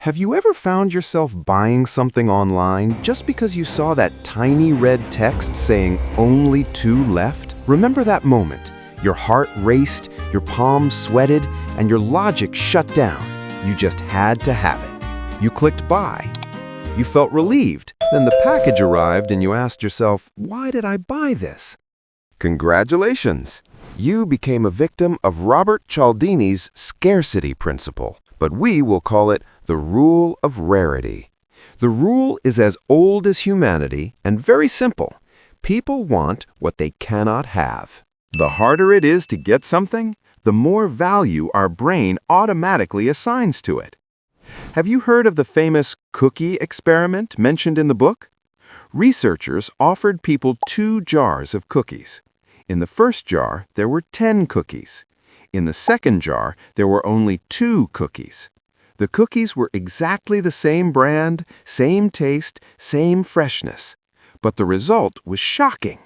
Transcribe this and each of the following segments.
Have you ever found yourself buying something online just because you saw that tiny red text saying only 2 left? Remember that moment? Your heart raced, your palms sweated, and your logic shut down. You just had to have it. You clicked buy. You felt relieved. Then the package arrived and you asked yourself, why did I buy this? Congratulations! You became a victim of Robert Cialdini's scarcity principle, but we will call it the Rule of Rarity. The rule is as old as humanity and very simple. People want what they cannot have. The harder it is to get something, the more value our brain automatically assigns to it. Have you heard of the famous cookie experiment mentioned in the book? Researchers offered people 2 jars of cookies. In the first jar, there were 10 cookies. In the second jar, there were only 2 cookies. The cookies were exactly the same brand, same taste, same freshness. But the result was shocking.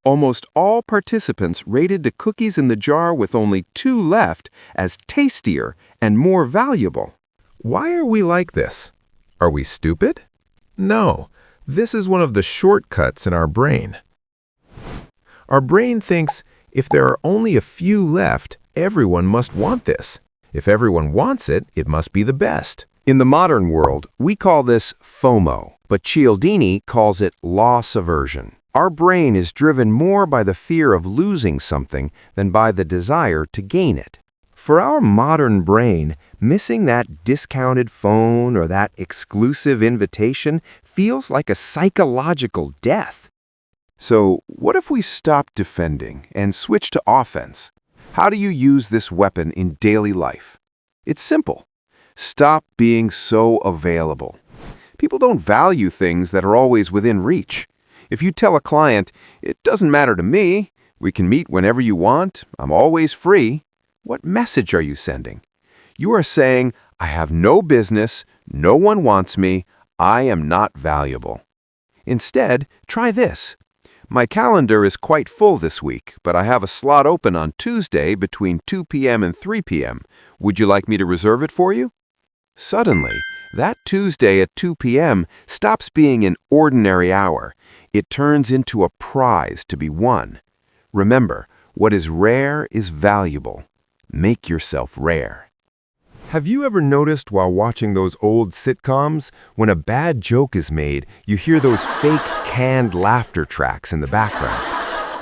Almost all participants rated the cookies in the jar with only 2 left as tastier and more valuable. Why are we like this? Are we stupid? No, this is one of the shortcuts in our brain. Our brain thinks if there are only a few left, everyone must want this. If everyone wants it, it must be the best. In the modern world, we call this FOMO, but Cialdini calls it loss aversion. Our brain is driven more by the fear of losing something than by the desire to gain it. For our modern brain, missing that discounted phone or that exclusive invitation feels like a psychological death. So, what if we stop defending and switch to offense? How do you use this weapon in daily life? It's simple. Stop being so available. People don't value things that are always within reach. If you tell a client, "It doesn't matter to me, we can meet whenever you want, I'm always free," what message are you sending? You are saying, "I have no business, no one wants me, I am not valuable." Instead, try this. My calendar is quite full this week, but I have a slot open on Tuesday between 2 p.m. and 3 p.m. Would you like me to reserve it for you? Suddenly, that Tuesday at 2 p.m. stops being an ordinary hour. It turns into a prize to be won. Remember, what is rare is valuable. Make yourself rare. Have you ever noticed while watching those old sitcoms, when a bad joke is made, you hear those fake canned laughter tracks in the background?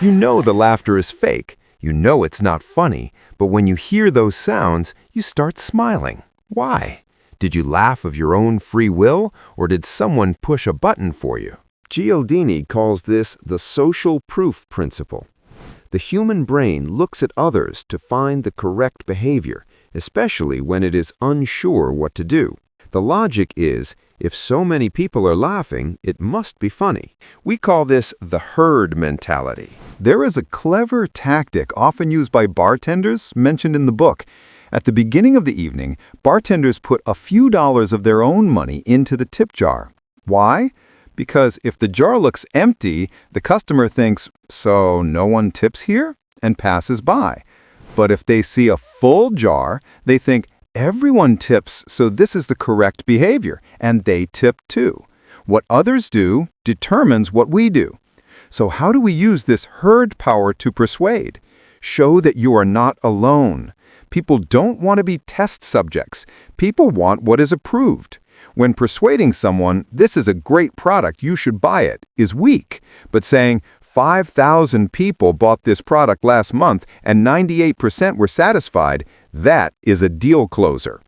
You know the laughter is fake. You know it's not funny, but when you hear those sounds, you start smiling. Why? Did you laugh of your own free will, or did someone push a button for you? Cialdini calls this the social proof principle. The human brain looks at others to find the correct behavior, especially when it is unsure what to do. The logic is, if so many people are laughing, it must be funny. We call this the herd mentality. There is a clever tactic often used by bartenders mentioned in the book. At the beginning of the evening, bartenders put a few dollars of their own money into the tip jar. Why? Because if the jar looks empty, the customer thinks, "So no one tips here?" and passes by. But if they see a full jar, they think, "Everyone tips, so this is the correct behavior," and they tip too. What others do determines what we do. So how do we use this herd power to persuade? Show that you are not alone. People don't want to be test subjects. People want what is approved. When persuading someone, "This is a great product, you should buy it," is weak, but saying, 5,000 people bought this product last month and 98% were satisfied, that is a deal closer.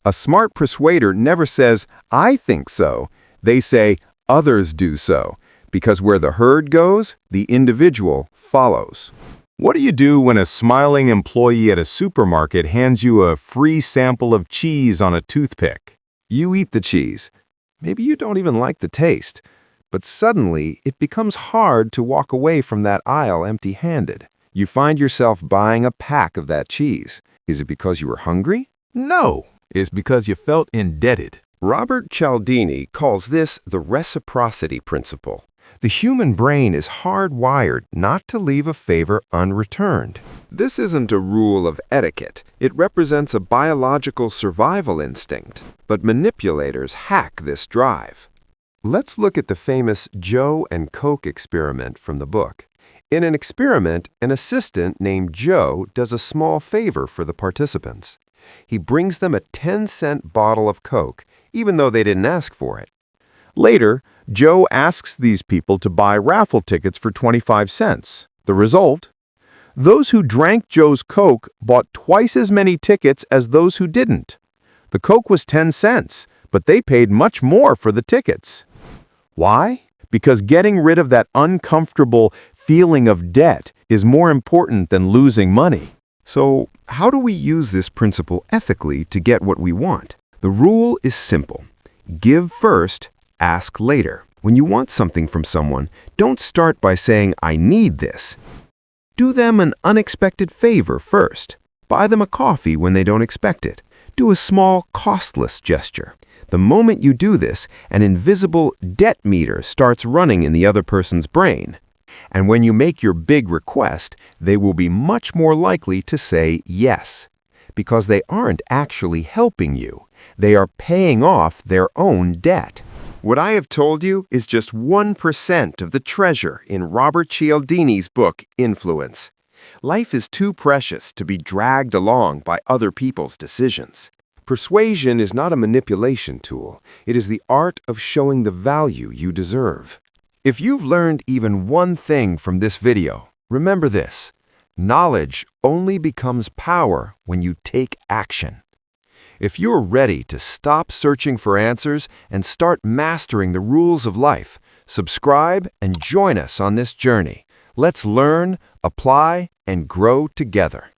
A smart persuader never says, "I think so." They say, "Others do so," because where the herd goes, the individual follows. What do you do when a smiling employee at a supermarket hands you a free sample of cheese on a toothpick? You eat the cheese. Maybe you don't even like the taste. But suddenly, it becomes hard to walk away from that aisle empty-handed. You find yourself buying a pack of that cheese. Is it because you were hungry? No, it's because you felt indebted. Robert Cialdini calls this the reciprocity principle. The human brain is hardwired not to leave a favor unreturned. This isn't a rule of etiquette. It represents a biological survival instinct, but manipulators hack this drive. Let's look at the famous Joe and Coke experiment from the book. In an experiment, an assistant named Joe does a small favor for the participants. He brings them a 10-cent bottle of Coke, even though they didn't ask for it. Later, Joe asks these people to buy raffle tickets for 25 cents. The result? Those who drank Joe's Coke bought twice as many tickets as those who didn't. The Coke was 10 cents, but they paid much more for the tickets. Why? Because getting rid of that uncomfortable feeling of debt is more important than losing money. So, how do we use this principle ethically to get what we want? The rule is simple. Give first, ask later. When you want something from someone, don't start by saying, "I need this." Do them an unexpected favor first. Buy them a coffee when they don't expect it. Do a small, costless gesture. The moment you do this, an invisible debt meter starts running in the other person's brain. And when you make your big request, they will be much more likely to say yes, because they aren't actually helping you. They are paying off their own debt. What I have told you is just 1% of the treasure in Robert Cialdini's book, Influence. Life is too precious to be dragged along by other people's decisions. Persuasion is not a manipulation tool. It is the art of showing the value you deserve. If you've learned even one thing from this video, remember this: knowledge only becomes power when you take action. If you're ready to stop searching for answers and start mastering the rules of life, subscribe and join us on this journey. Let's learn, apply, and grow together.